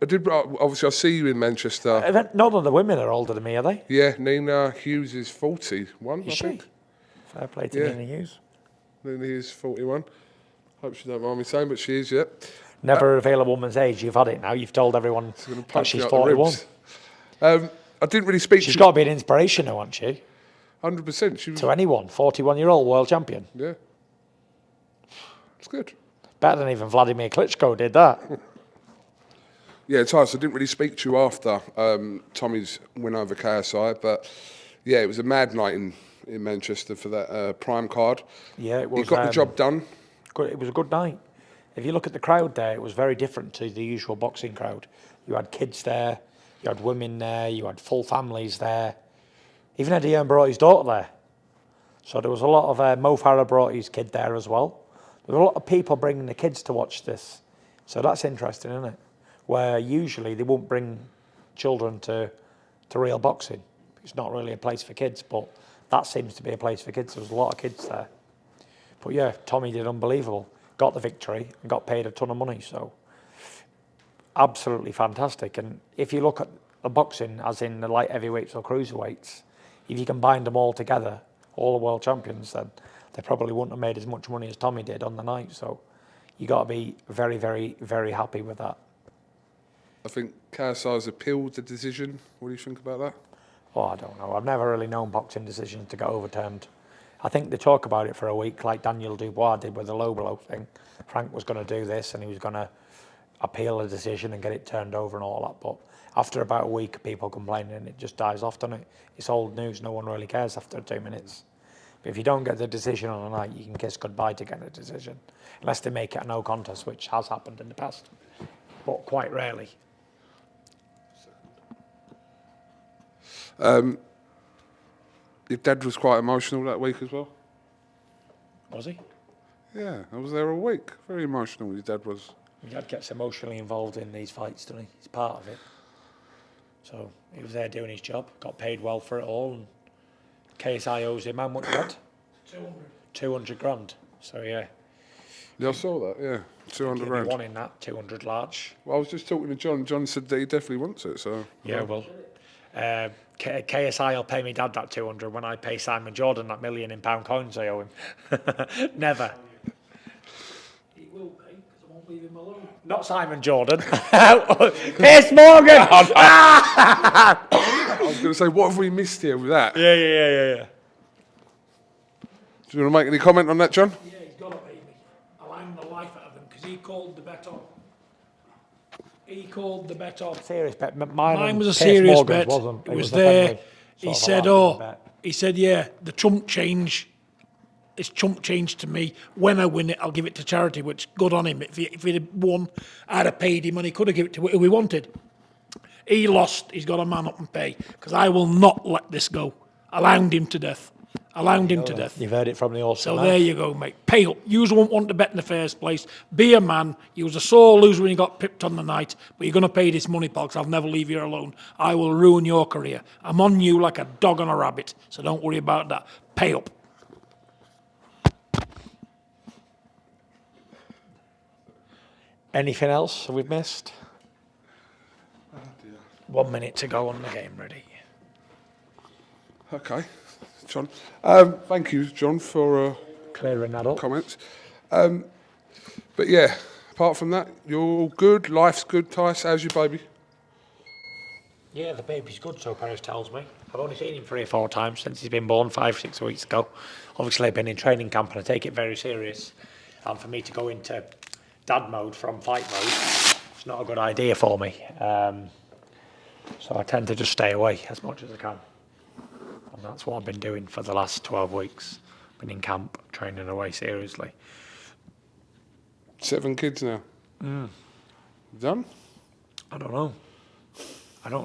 I did. Obviously, I see you in Manchester. None of the women are older than me, are they? Yeah, Nina Hughes is 41, Is I she? think. Fair play to Yeah. Nina Hughes. Nina is 41. Hope she don't mind me saying, but she is, yeah. Never reveal a woman's age. You've had it now. You've told everyone Gonna that punch she's me out the 41. ribs. I didn't really speak She's to got to be an inspiration now, hasn't she? 100%. She was, To anyone. 41-year-old world champion. yeah. It's good. Better than even Vladimir Klitschko did that. Yeah, Tyson, I didn't really speak to you after Tommy's win over KSI, but yeah, it was a mad night in Manchester for that Prime card. Yeah, it was. He got the job done. Good. It was a good night. If you look at the crowd there, it was very different to the usual boxing crowd. You had kids there, you had women there, you had full families there. Even Eddie Hearn brought his daughter there. So there was a lot of, Mo Farah brought his kid there as well. There were a lot of people bringing the kids to watch this. So that's interesting, isn't it? Where usually they won't bring children to real boxing. It's not really a place for kids, but that seems to be a place for kids. There was a lot of kids there. But yeah, Tommy did unbelievable. Got the victory and got paid a ton of money. So absolutely fantastic. And if you look at the boxing, as in the light heavyweights or cruiserweights, if you combine them all together, all the world champions, then they probably wouldn't have made as much money as Tommy did on the night. So you got to be very, very, very happy with that. I think KSI's appealed the decision. What do you think about that? Oh, I don't know. I've never really known boxing decisions to get overturned. I think they talk about it for a week, like Daniel Dubois did with the low blow thing. Frank was going to do this and he was going to appeal the decision and get it turned over and all that. But after about a week of people complaining, it just dies off, doesn't it? It's old news. No one really cares after 2 minutes. But if you don't get the decision on the night, you can kiss goodbye to getting a decision. Unless they make it a no contest, which has happened in the past, but quite rarely. Your dad was quite emotional that week as well. Was he? Yeah, I was there all week. Very emotional, your dad was. My dad gets emotionally involved in these fights, doesn't he? He's part of it. So he was there doing his job, got paid well for it all, and KSI owes him how much, Dad? 200 grand. So yeah. Yeah, I saw that, yeah. 200 grand. One in that, 200 large. Well, I was just talking to John. John said that he definitely wants it, so... Yeah, well, KSI will pay me Dad that 200 when I pay Simon Jordan that £1 million in pound coins I owe him. Never. He will pay, because I won't leave him alone. Not Simon Jordan. Piers Morgan! I was going to say, what have we missed here with that? Yeah. Do you want to make any comment on that, John? Yeah, he's got to pay me. I'll hang the life out of him, because he called the bet on. He called the bet off. Serious bet. Mine was a serious bet. Wasn't. It was a there. friendly He sort of said, allowed bet. he said, yeah, the chump change. It's chump change to me. When I win it, I'll give it to charity, which good on him. If he'd have won, I'd have paid him and he could have given it to who he wanted. He lost. He's got to man up and pay because I will not let this go. I wound him to death. You've heard it from the horse. So there you go, mate. Pay up. You won't want to bet in the first place. Be a man. You was a sore loser when you got pipped on the night, but you're going to pay this money, pal, because I'll never leave you alone. I will ruin your career. I'm on you like a dog on a rabbit, so don't worry about that. Pay up. Anything else we've missed? 1 minute to go on the game ready. Okay, John. Thank you, John, for Clearing that up. comments. But yeah, apart from that, you're all good. Life's good, Tice. How's your baby? Yeah, the baby's good, so Paris tells me. I've only seen him 3 or 4 times since he's been born 5-6 weeks ago. Obviously, I've been in training camp and I take it very serious. And for me to go into dad mode from fight mode, it's not a good idea for me. So I tend to just stay away as much as I can. And that's what I've been doing for the last 12 weeks. Been in camp, training away seriously. 7 kids now. Done? I don't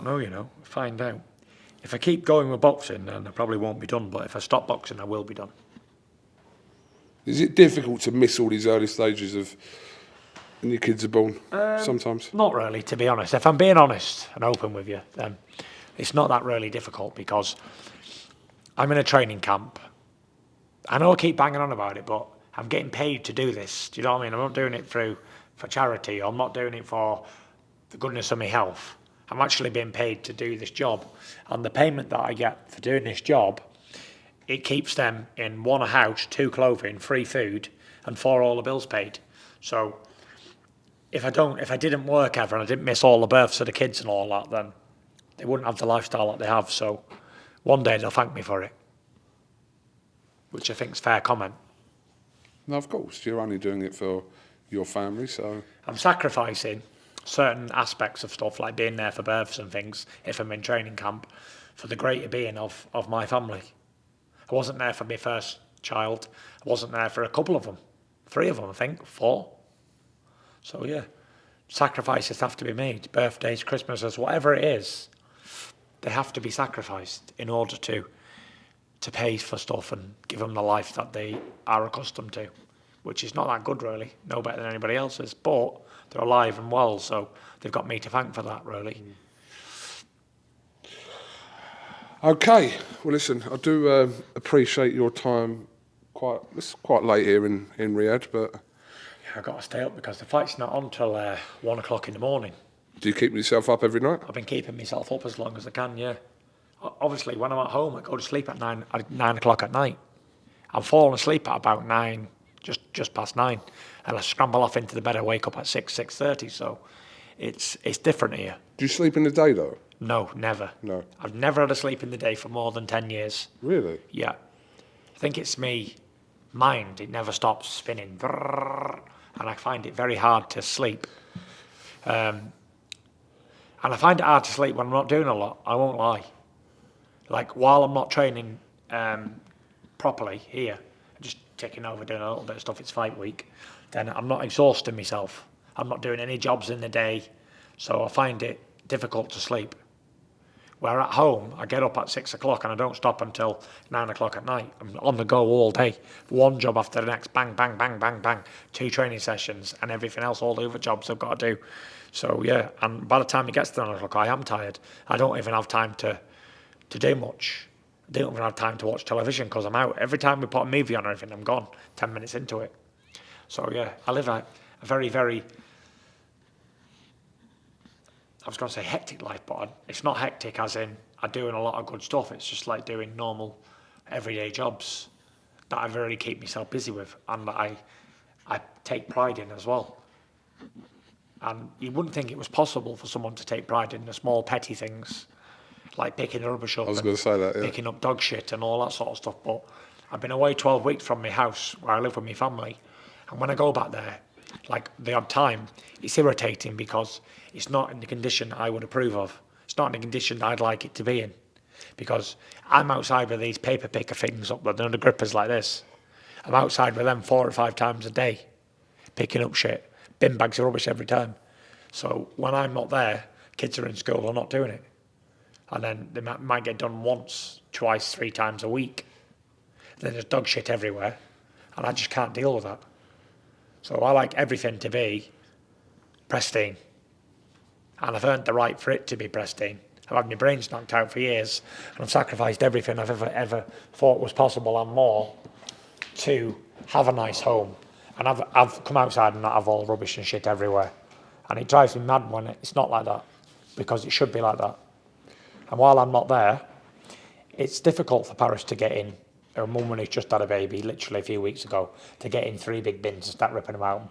know, you know. Find out. If I keep going with boxing, then I probably won't be done. But if I stop boxing, I will be done. Is it difficult to miss all these early stages of when your kids are born sometimes? Not really, to be honest. If I'm being honest and open with you, then it's not that really difficult because I'm in a training camp. I know I keep banging on about it, but I'm getting paid to do this. Do you know what I mean? I'm not doing it for charity. I'm not doing it for the goodness of my health. I'm actually being paid to do this job. And the payment that I get for doing this job, it keeps them in 1, a house, 2, clothing, 3, food, and 4, all the bills paid. So if I didn't work ever and I didn't miss all the births of the kids and all that, then they wouldn't have the lifestyle that they have. So one day they'll thank me for it, which I think is fair comment. No, of course. You're only doing it for your family, so... I'm sacrificing certain aspects of stuff, like being there for births and things, if I'm in training camp, for the greater being of my family. I wasn't there for my first child. I wasn't there for a couple of them. 3 of them, I think. 4. So, yeah, sacrifices have to be made. Birthdays, Christmases, whatever it is, they have to be sacrificed in order to pay for stuff and give them the life that they are accustomed to, which is not that good, really. No better than anybody else's, but they're alive and well, so they've got me to thank for that, really. Okay, well, listen, I do appreciate your time. It's quite late here in Riyadh, but... Yeah, I've got to stay up because the fight's not on till 1 o'clock in the morning. Do you keep yourself up every night? I've been keeping myself up as long as I can, yeah. Obviously, when I'm at home, I go to sleep at 9 o'clock at night. I'm falling asleep at about 9, just past 9, and I scramble off into the bed. I wake up at 6:30. So it's different here. Do you sleep in the day though? No, never. No. I've never had a sleep in the day for more than 10 years. Really? Yeah. I think it's me mind. It never stops spinning, and I find it very hard to sleep. And I find it hard to sleep when I'm not doing a lot. I won't lie. Like, while I'm not training properly here, just taking over, doing a little bit of stuff, it's fight week, then I'm not exhausting myself. I'm not doing any jobs in the day, so I find it difficult to sleep. Where at home, I get up at 6 o'clock and I don't stop until 9 o'clock at night. I'm on the go all day. One job after the next, bang, bang, bang, bang, bang. 2 training sessions and everything else, all the other jobs I've got to do. So, yeah, and by the time it gets to 9 o'clock, I am tired. I don't even have time to do much. I don't even have time to watch television because I'm out. Every time we put a movie on or anything, I'm gone 10 minutes into it. So, yeah, I live a very, very, I was going to say hectic life, but it's not hectic as in I'm doing a lot of good stuff. It's just like doing normal, everyday jobs that I really keep myself busy with and that I take pride in as well. And you wouldn't think it was possible for someone to take pride in the small, petty things, like picking the rubbish up, I was going to say that, yeah. Picking up dog shit and all that sort of stuff. But I've been away 12 weeks from my house where I live with my family. And when I go back there, like the odd time, it's irritating because it's not in the condition I would approve of. It's not in the condition I'd like it to be in. Because I'm outside with these paper picker things up there, the grippers like this. I'm outside with them 4 or 5 times a day, picking up shit, bin bags of rubbish every time. So when I'm not there, kids are in school, they're not doing it. And then they might get done once, twice, 3 times a week. Then there's dog shit everywhere, and I just can't deal with that. So I like everything to be pristine. And I've earned the right for it to be pristine. I've had my brains knocked out for years, and I've sacrificed everything I've ever thought was possible and more to have a nice home. And I've come outside and not have all rubbish and shit everywhere. And it drives me mad when it's not like that, because it should be like that. And while I'm not there, it's difficult for Paris to get in. Her mum, when he's just had a baby, literally a few weeks ago, to get in 3 big bins and start ripping them out,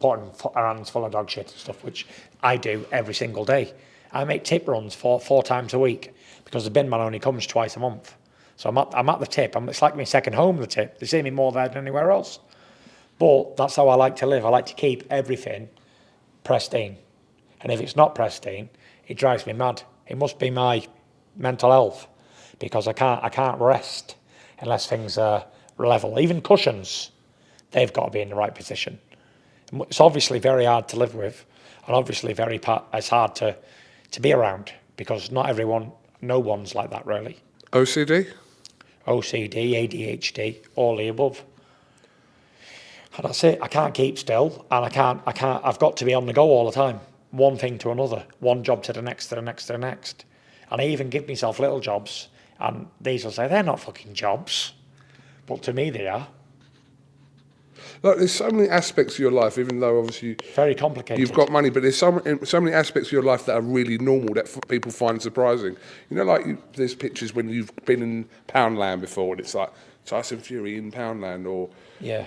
putting her hands full of dog shit and stuff, which I do every single day. I make tip runs 4 times a week because the bin man only comes twice a month. So I'm at the tip. It's like my second home, the tip. They see me more there than anywhere else. But that's how I like to live. I like to keep everything pristine. And if it's not pristine, it drives me mad. It must be my mental health, because I can't rest unless things are level. Even cushions, they've got to be in the right position. It's obviously very hard to live with, and obviously it's hard to be around, because no one's like that really. OCD, ADHD, all the above. And that's it. I can't keep still, and I've got to be on the go all the time. One thing to another, one job to the next, to the next, to the next. And I even give myself little jobs, and these will say, they're not fucking jobs. But to me, they are. Like, there's so many aspects of your life, even though obviously Very complicated. you've got money, but there's so many aspects of your life that are really normal that people find surprising. You know, like there's pictures when you've been in Poundland before, and it's like Tyson Fury in Poundland, or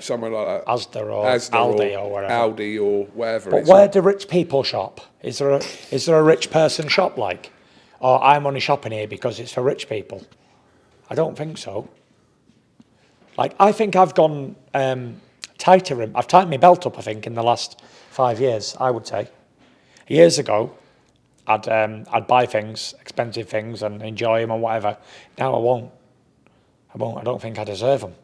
somewhere like that. Asda or Aldi or whatever. Aldi or wherever. But where do rich people shop? Is there a rich person shop like? Or I'm only shopping here because it's for rich people? I don't think so. Like, I think I've gone tighter. I've tightened my belt up, I think, in the last 5 years, I would say. Years ago, I'd buy things, expensive things, and enjoy them and whatever. Now I won't. I don't think I deserve them.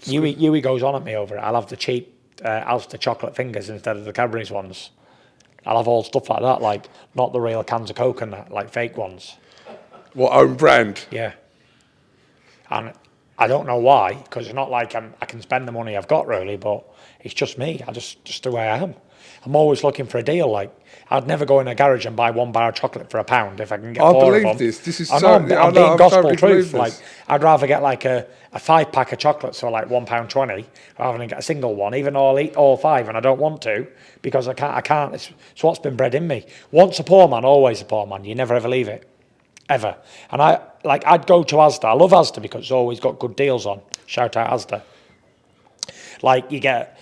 Yui goes on at me over it. I'll have the cheap Alster chocolate fingers instead of the Cadbury's ones. I'll have all stuff like that, like not the real cans of Coke and that, like fake ones. What, own brand? Yeah. And I don't know why, because it's not like I can spend the money I've got really, but it's just me. Just the way I am. I'm always looking for a deal. Like, I'd never go in a garage and buy 1 bar of chocolate for £1 if I can get 4 of them. I believe this. This is I'm being gospel truth. Like, I'd rather get like a 5-pack of chocolates for like £1.20 rather than get a single one, even though I'll eat all 5 and I don't want to, because I can't. It's what's been bred in me. Once a poor man, always a poor man. You never ever leave it. Ever. And I'd go to Asda. I love Asda because it's always got good deals on. Shout out Asda. Like, you get,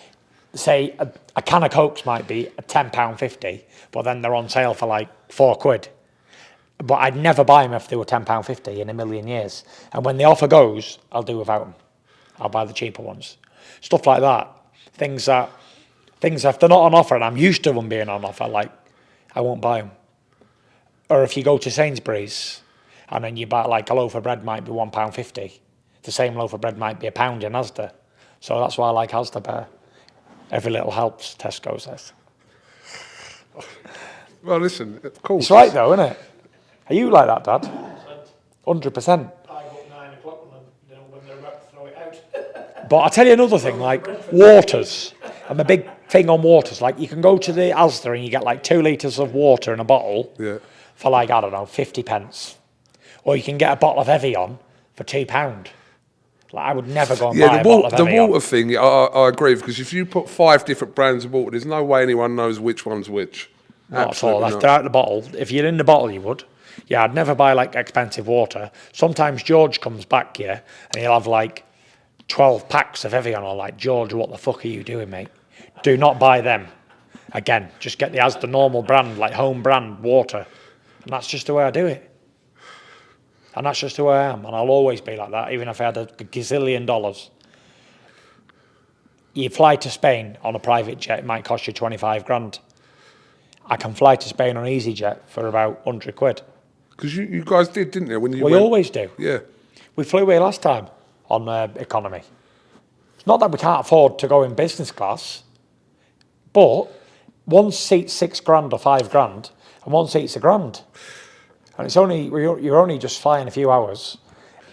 say, a can of Cokes might be £10.50, but then they're on sale for like £4. But I'd never buy them if they were £10.50 in a million years. And when the offer goes, I'll do without them. I'll buy the cheaper ones. Stuff like that. Things if they're not on offer and I'm used to them being on offer, like, I won't buy them. Or if you go to Sainsbury's and then you buy, like, a loaf of bread might be £1.50. The same loaf of bread might be £1 in Asda. So that's why I like Asda better. Every little helps, Tesco says. Well, listen, of course. It's right though, isn't it? Are you like that, Dad? 100%. I go at 9 o'clock when they're about to throw it out. But I'll tell you another thing, like waters. I'm a big thing on waters. Like, you can go to the Asda and you get like 2 litres of water in a bottle for like, I don't know, 50 pence. Or you can get a bottle of Evian for £2. Like, I would never go and buy a bottle of Evian. The water thing, I agree, because if you put 5 different brands of water, there's no way anyone knows which one's which. Not at all. They're out of the bottle. If you're in the bottle, you would. Yeah, I'd never buy like expensive water. Sometimes George comes back here and he'll have like 12 packs of Evian. I'm like, George, what the fuck are you doing, mate? Do not buy them. Again, just get the Asda normal brand, like home brand water. And that's just the way I do it. And that's just who I am. And I'll always be like that, even if I had $1 gazillion. you fly to Spain on a private jet, it might cost you 25 grand. I can fly to Spain on EasyJet for about 100 quid. Because you guys did, didn't you? When you We went? always do. Yeah. We flew away last time on economy. It's not that we can't afford to go in business class, but one seat's 6 grand or 5 grand, and one seat's £1,000. And it's only you're only just flying a few hours,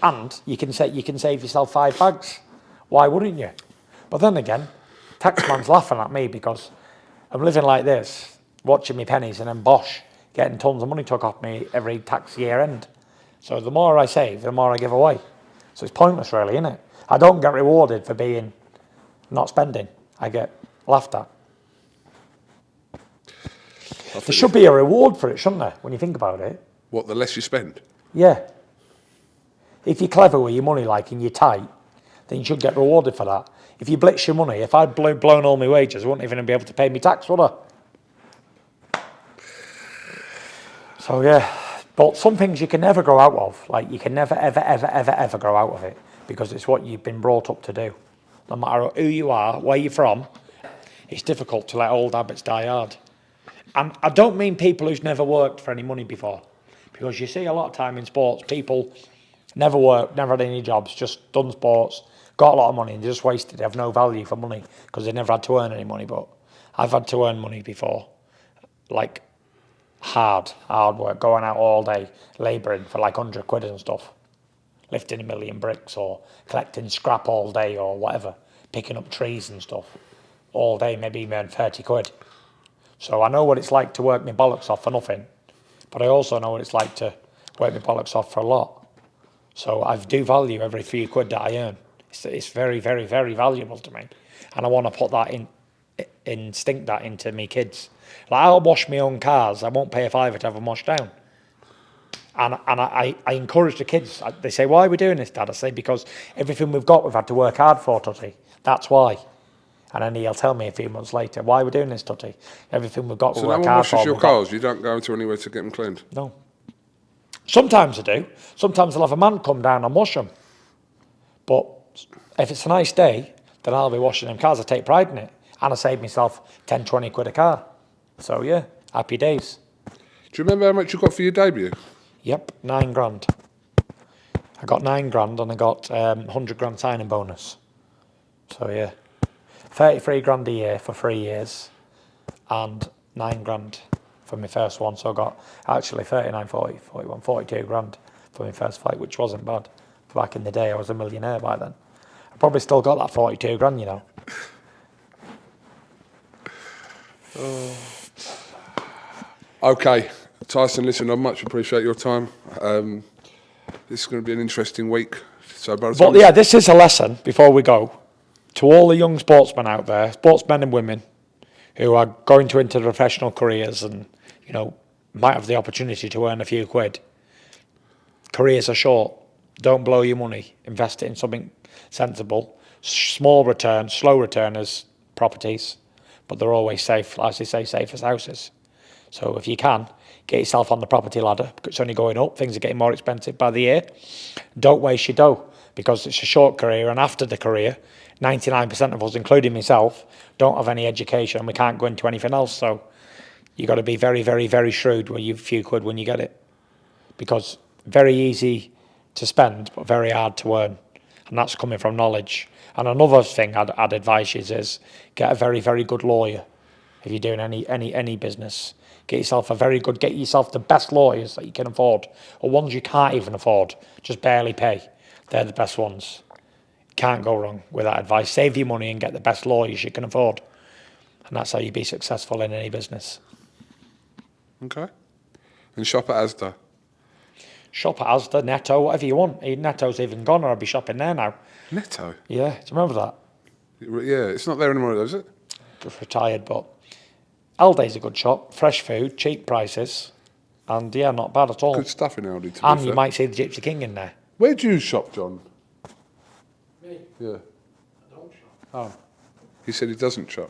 and you can save yourself 5 bags. Why wouldn't you? But then again, taxman's laughing at me because I'm living like this, watching me pennies, and then Bosch getting tons of money took off me every tax year end. So the more I save, the more I give away. So it's pointless, really, isn't it? I don't get rewarded for being not spending. I get laughed at. There should be a reward for it, shouldn't there, when you think about it? What, the less you spend? Yeah. If you're clever with your money, like, and you're tight, then you should get rewarded for that. If you blitz your money, if I'd blown all my wages, I wouldn't even be able to pay me tax, would I? So, yeah. But some things you can never grow out of. Like, you can never, ever, ever, ever, ever grow out of it because it's what you've been brought up to do. No matter who you are, where you're from, it's difficult to let old habits die hard. And I don't mean people who's never worked for any money before, because you see a lot of time in sports, people never worked, never had any jobs, just done sports, got a lot of money and just wasted it. They have no value for money because they never had to earn any money. But I've had to earn money before, like hard work, going out all day, labouring for like 100 quid and stuff, lifting 1,000,000 bricks or collecting scrap all day or whatever, picking up trees and stuff all day, maybe even 30 quid. So I know what it's like to work my bollocks off for nothing, but I also know what it's like to work my bollocks off for a lot. So I do value every few quid that I earn. It's very, very, very valuable to me. And I want to put that instinct that into me kids. Like, I'll wash my own cars. I won't pay a fiver to have them washed down. And I encourage the kids. They say, why are we doing this, Dad? I say, because everything we've got, we've had to work hard for, Tutty. That's why. And then he'll tell me a few months later, why are we doing this, Tutty? Everything we've got, we work hard for. So no one washes your cars? You don't go into anywhere to get them cleaned? No. Sometimes I do. Sometimes I'll have a man come down and wash them. But if it's a nice day, then I'll be washing them cars. I take pride in it. And I save myself 10, 20 quid a car. So, yeah, happy days. Do you remember how much you got for your debut? Yep, 9 grand. I got 9 grand and I got 100 grand signing bonus. So, yeah. 33 grand a year for 3 years and 9 grand for my first one. So I got actually 39, 40, 41, 42 grand for my first fight, which wasn't bad. Back in the day, I was a millionaire by then. I probably still got that 42 grand, you know. Okay, Tyson, listen, I much appreciate your time. This is going to be an interesting week. So by the time But yeah, this is a lesson before we go to all the young sportsmen out there, sportsmen and women who are going to enter professional careers and, you know, might have the opportunity to earn a few quid. Careers are short. Don't blow your money. Invest it in something sensible. Small return, slow return as properties, but they're always safe, as they say, safe as houses. So if you can, get yourself on the property ladder, because it's only going up. Things are getting more expensive by the year. Don't waste your dough, because it's a short career, and after the career, 99% of us, including myself, don't have any education, and we can't go into anything else. So you've got to be very, very, very shrewd with your few quid when you get it, because very easy to spend, but very hard to earn, and that's coming from knowledge. And another thing I'd advise you is get a very, very good lawyer if you're doing any business. Get yourself the best lawyers that you can afford, or ones you can't even afford, just barely pay. They're the best ones. Can't go wrong with that advice. Save your money and get the best lawyers you can afford, and that's how you be successful in any business. Okay. And shop at Asda. Shop at Asda, Netto, whatever you want. Netto's even gone, or I'll be shopping there now. Netto? Yeah, do you remember that? Yeah, it's not there anymore, is it? Just retired, but Aldi's a good shop. Fresh food, cheap prices, and yeah, not bad at all. Good stuff in Aldi, to be And fair. you might see the Gypsy King in there. Where do you shop, John? Me? Yeah. I don't shop. Oh. He said he doesn't shop.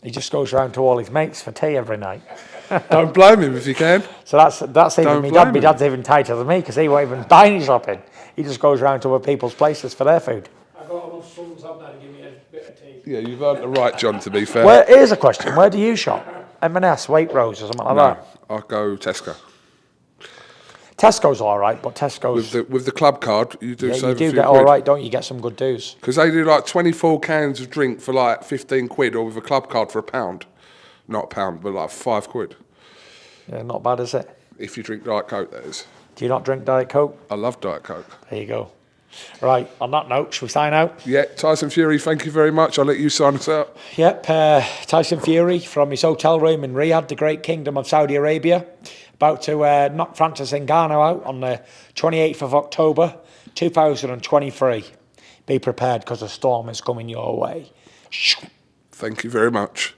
He just goes round to all his mates for tea every night. Don't blame him if you can. So that's even Don't me blame dad. My him. dad's even tighter than me because he won't even buy any shopping. He just goes round to other people's places for their food. I got enough sun Yeah, you've earned the right, John, to be fair. Here's a question. Where do you shop? M&S, Waitrose or something like that? I'll go Tesco. Tesco's all right, but Tesco's... With the club card, you do save you a do few get quid. all right, don't you? Get some good dues. Because they do like 24 cans of drink for like 15 quid, or with a club card for £1. Not a pound, but like 5 quid. Yeah, not bad, is it? If you drink Diet Coke, that is. Do you not drink Diet Coke? I love Diet Coke. There you go. Right, on that note, shall we sign out? Yeah, Tyson Fury, thank you very much. I'll let you sign us out. Yep, Tyson Fury from his hotel room in Riyadh, the great kingdom of Saudi Arabia. About to knock Francis Ngannou out on the 28th of October, 2023. Be prepared because a storm is coming your way. Thank you very much.